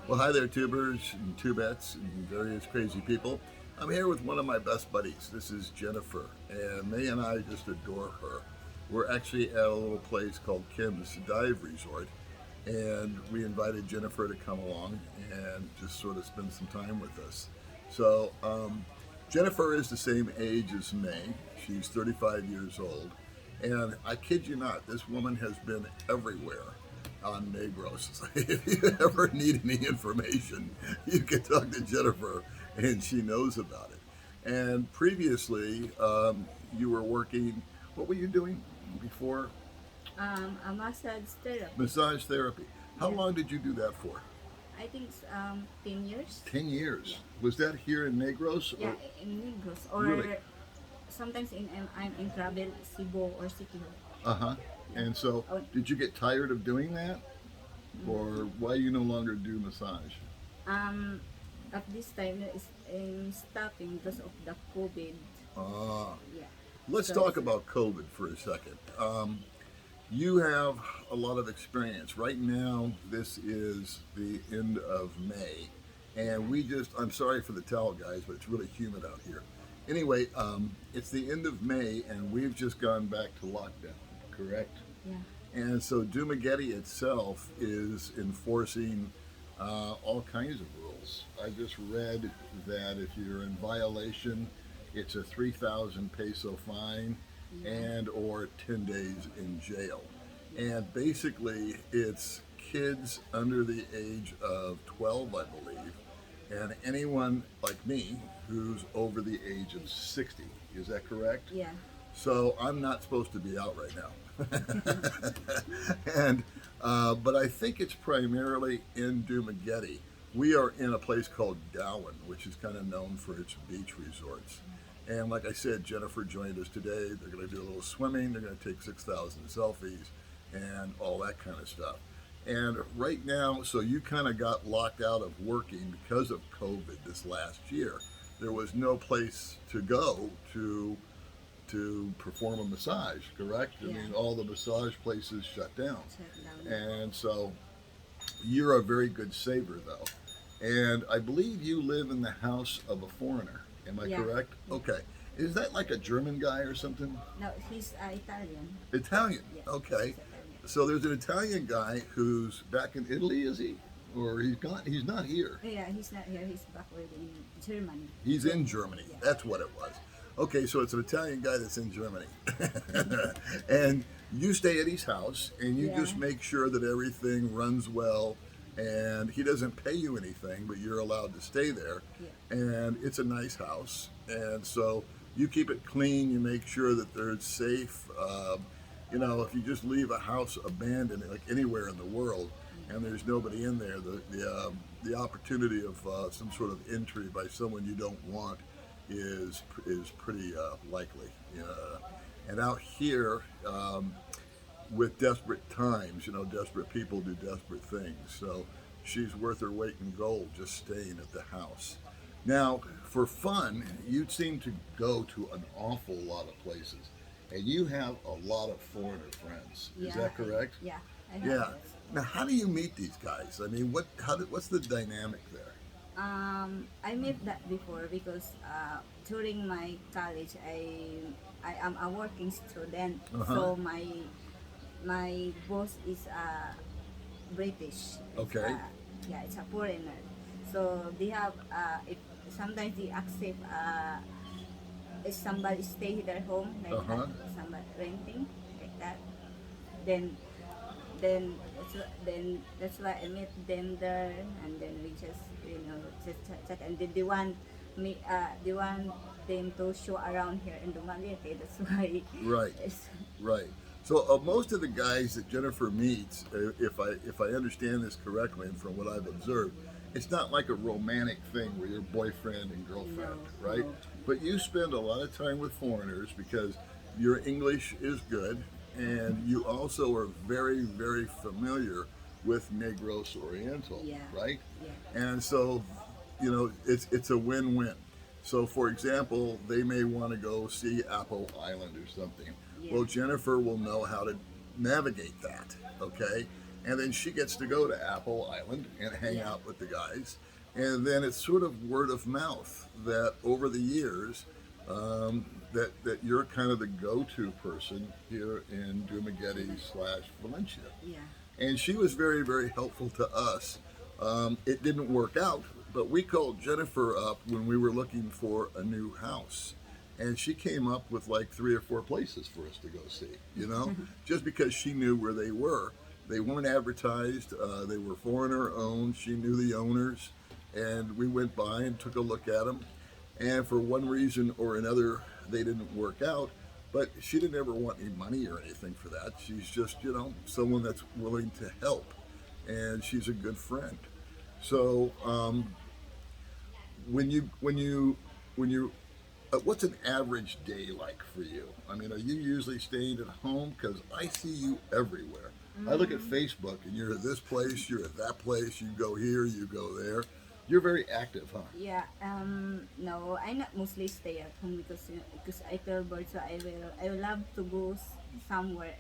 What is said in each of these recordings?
Well, hi there, tubers and tubettes and various crazy people. I'm here with one of my best buddies. This is Jennifer, and May and I just adore her. We're actually at a little place called Kim's Dive Resort, and we invited Jennifer to come along and just sort of spend some time with us. So, Jennifer is the same age as May. She's 35 years old, and I kid you not, this woman has been everywhere on Negros. If you ever need any information, you can talk to Jennifer, and she knows about it. And previously, you were working. What were you doing before? A massage therapy. Massage therapy. How Yeah. long did you do that for? I think it's 10 years. 10 years. Yeah. Was that here in Negros? Yeah, in Negros. Or Really? sometimes I'm in travel, Cebu or Siquijor. Uh huh. Yeah. And so, Oh, did you get tired of doing that, or why you no longer do massage? um, at this time, it's stopping because of the COVID. Ah. Yeah. Let's So, talk about COVID for a second. You have a lot of experience. Right now, this is the end of May, and I'm sorry for the towel, guys, but it's really humid out here. Anyway, it's the end of May, and we've just gone back to lockdown, correct? yeah. And so Dumaguete itself is enforcing all kinds of rules. I just read that if you're in violation, it's a 3,000 peso fine Yeah. and or 10 days in jail. And basically, it's kids under the age of 12, I believe, and anyone like me who's over the age of 60. Is that correct? Yeah. So I'm not supposed to be out right now. and but I think it's primarily in Dumaguete. We are in a place called Gowan, which is kind of known for its beach resorts. And like I said, Jennifer joined us today. They're going to do a little swimming. They're going to take 6,000 selfies and all that kind of stuff. And right now, so you kind of got locked out of working because of COVID this last year. There was no place to go to perform a massage, correct? I Yeah. mean, all the massage places shut down. Shut down. And so you're a very good saver, though. And I believe you live in the house of a foreigner. Am I Yeah. correct? Yeah. Okay. Is that like a German guy or something? No, he's Italian. Italian. Yeah. Okay. He's Italian. So there's an Italian guy who's back in Italy, is he? Or he's gone? He's not here. Yeah, he's not here. He's backward in Germany. He's in Germany. Yeah. That's what it was. Okay, so it's an Italian guy that's in Germany. And you stay at his house and you Yeah. just make sure that everything runs well, and he doesn't pay you anything, but you're allowed to stay there. Yeah. And it's a nice house. And so you keep it clean, you make sure that they're safe. If you just leave a house abandoned, like anywhere in the world, and there's nobody in there, the opportunity of some sort of entry by someone you don't want is pretty likely. And out here, with desperate times, desperate people do desperate things. So she's worth her weight in gold just staying at the house. Now, for fun, you seem to go to an awful lot of places, and you have a lot of foreigner friends. Is Yeah. that correct? Yeah. I have Yeah. this. Now, how do you meet these guys? I mean, what's the dynamic there? I met that before because during my college, I am a working student. Uh-huh. So my boss is British. Okay. Yeah, it's a foreigner. So they have if sometimes they accept if somebody stay their home like Uh-huh. that, somebody renting like that. Then that's why I met them there, and then we just just chat, and then they want them to show around here in Dumaguete. That's why. Right. It's, Right. So most of the guys that Jennifer meets, if I understand this correctly, and from what I've observed, it's not like a romantic thing where you're boyfriend and girlfriend, No, right? no. But you spend a lot of time with foreigners because your English is good, and you also are very, very familiar with Negros Oriental, Yeah. right? Yeah. And so, it's a win-win. So, for example, they may want to go see Apple Island or something. Yeah. Well, Jennifer will know how to navigate that, okay? and then she gets to go to Apple Island and hang Yeah. out with the guys, and then it's sort of word of mouth that over the years, that you're kind of the go-to person here in Dumaguete slash Valencia. Yeah. And she was very, very helpful to us. It didn't work out, but we called Jennifer up when we were looking for a new house. And she came up with like 3 or 4 places for us to go see, just because she knew where they were. They weren't advertised, they were foreigner owned. She knew the owners, and we went by and took a look at them. And for one reason or another, they didn't work out. But she didn't ever want any money or anything for that. She's just, someone that's willing to help, and she's a good friend. So when you what's an average day like for you? I mean, are you usually staying at home? Because I see you everywhere. I look at Facebook, and you're at this place, you're at that place, you go here, you go there. You're very active, huh? Yeah. No, I not mostly stay at home because I feel bored. So I will love to go somewhere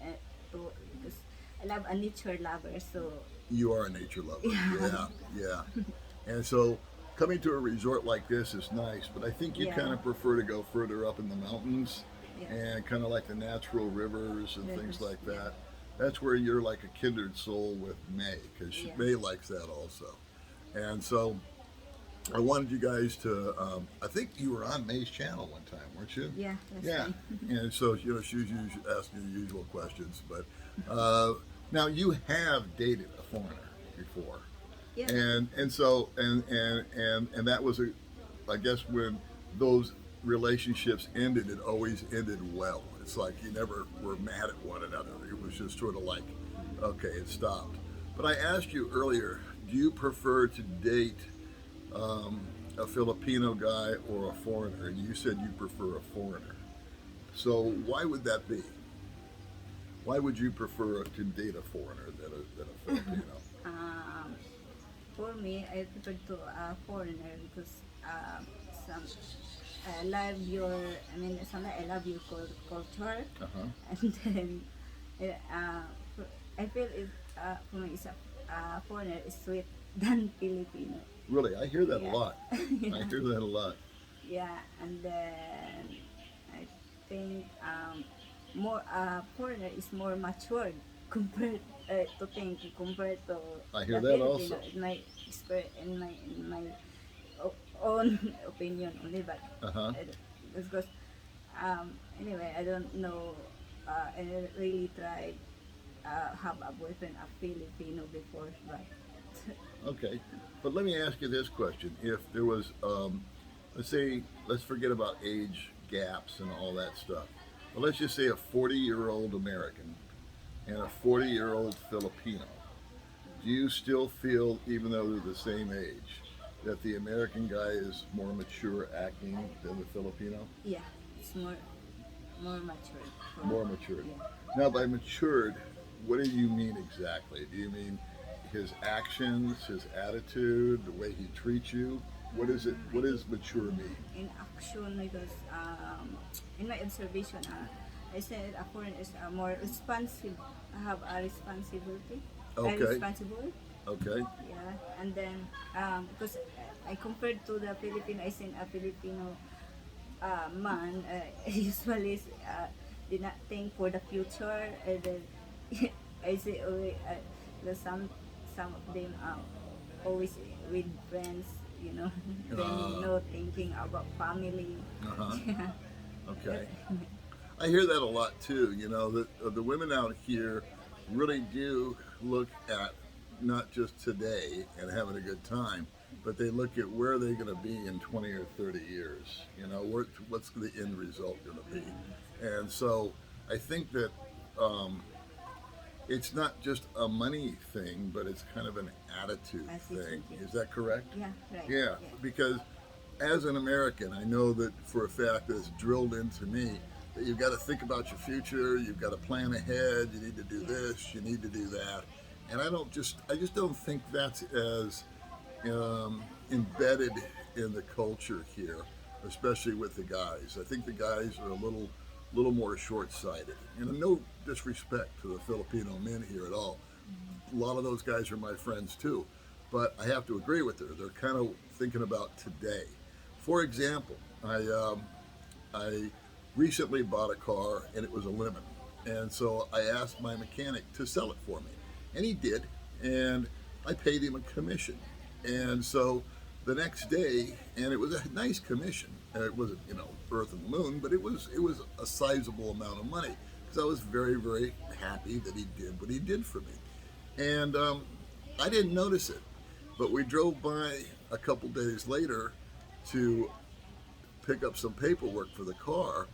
to because I love a nature lover. So You are a nature lover. yeah. Yeah, yeah. And so coming to a resort like this is nice, but I think you Yeah. kind of prefer to go further up in the mountains Yeah. and kind of like the natural rivers and things Rivers, like yeah. that. That's where you're like a kindred soul with May, because Yeah. May likes that also. And so I wanted you guys to, I think you were on May's channel one time, weren't you? Yeah. That's Yeah. fine. And so, she's usually asking the usual questions. But now you have dated a foreigner before. Yeah. And so and that was I guess when those relationships ended, it always ended well. It's like you never were mad at one another. It was just sort of like, okay, it stopped. But I asked you earlier, do you prefer to date a Filipino guy or a foreigner? And you said you prefer a foreigner. So why would that be? Why would you prefer to date a foreigner than a Filipino? Um, for me, I prefer to a foreigner because some I love your. I mean, sometimes I love your culture, Uh-huh. and then uh, I feel it for me, foreigner is sweet than Filipino. Really, I hear that a Yeah. lot. I hear that a lot. Yeah, and then I think more foreigner is more matured compared compared to I hear the that Filipino also. in my in my own opinion only, but Uh-huh. because anyway I don't know. I really tried have a boyfriend a Filipino before, but Okay. But let me ask you this question. If there was, let's forget about age gaps and all that stuff. But let's just say a 40-year-old American and a 40-year-old Filipino. Do you still feel, even though they're the same age, that the American guy is more mature acting than the Filipino? yeah, it's more matured. More matured. Yeah. Now, by matured, what do you mean exactly? Do you mean his actions, his attitude, the way he treats you? What is it? What does mature mean? In action because in my observation I said a foreign is more responsive have a responsibility Okay. responsible, Okay. yeah, and then because I compared to the Filipino, I seen a Filipino man usually did not think for the future, and then I say some of them always with friends, then no thinking about family. Uh-huh. Yeah. Okay. I hear that a lot too. The women out here really do look at not just today and having a good time, but they look at where they're going to be in 20 or 30 years. What's the end result going to be? And so I think that it's not just a money thing, but it's kind of an attitude thing. Attitude, yeah. Is that correct? Yeah, right. Yeah, because as an American, I know that for a fact that it's drilled into me that you've got to think about your future, you've got to plan ahead, you need to do this, you need to do that. And I just don't think that's as embedded in the culture here, especially with the guys. I think the guys are a little more short-sighted. No disrespect to the Filipino men here at all, a lot of those guys are my friends too. But I have to agree with her. They're kind of thinking about today. For example, I recently bought a car and it was a lemon. And so I asked my mechanic to sell it for me. And he did. And I paid him a commission. And so the next day, and it was a nice commission. And it wasn't, earth and the moon, but it was a sizable amount of money because I was very, very happy that he did what he did for me. And I didn't notice it, but we drove by a couple days later to pick up some paperwork for the car.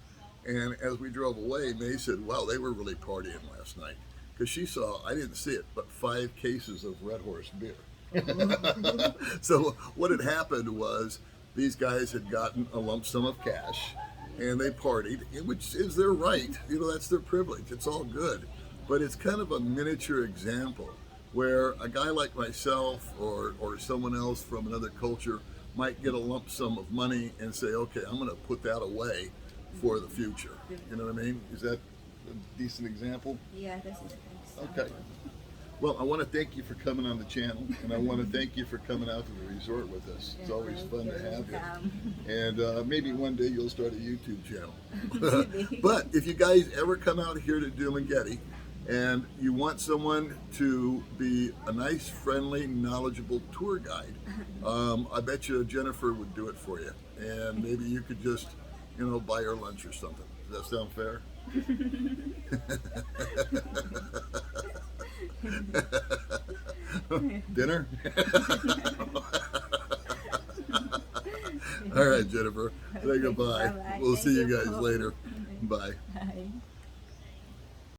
And as we drove away, May said, wow, they were really partying last night. Because she saw, I didn't see it, but 5 cases of Red Horse beer. So what had happened was these guys had gotten a lump sum of cash and they partied, which is their right. That's their privilege. It's all good. But it's kind of a miniature example where a guy like myself or someone else from another culture might get a lump sum of money and say, okay, I'm going to put that away for the future. You know what I mean? Is that a decent example? Yeah, that's an example. Okay. Well, I want to thank you for coming on the channel, and I want to thank you for coming out to the resort with us. It's always fun to have you. And maybe one day you'll start a YouTube channel. But if you guys ever come out here to Dumaguete and you want someone to be a nice, friendly, knowledgeable tour guide, I bet you Jennifer would do it for you. And maybe you could just, buy her lunch or something. Does that sound fair? Dinner? All right, Jennifer. Say goodbye. Bye-bye. We'll Thank see you you guys po. later. Bye.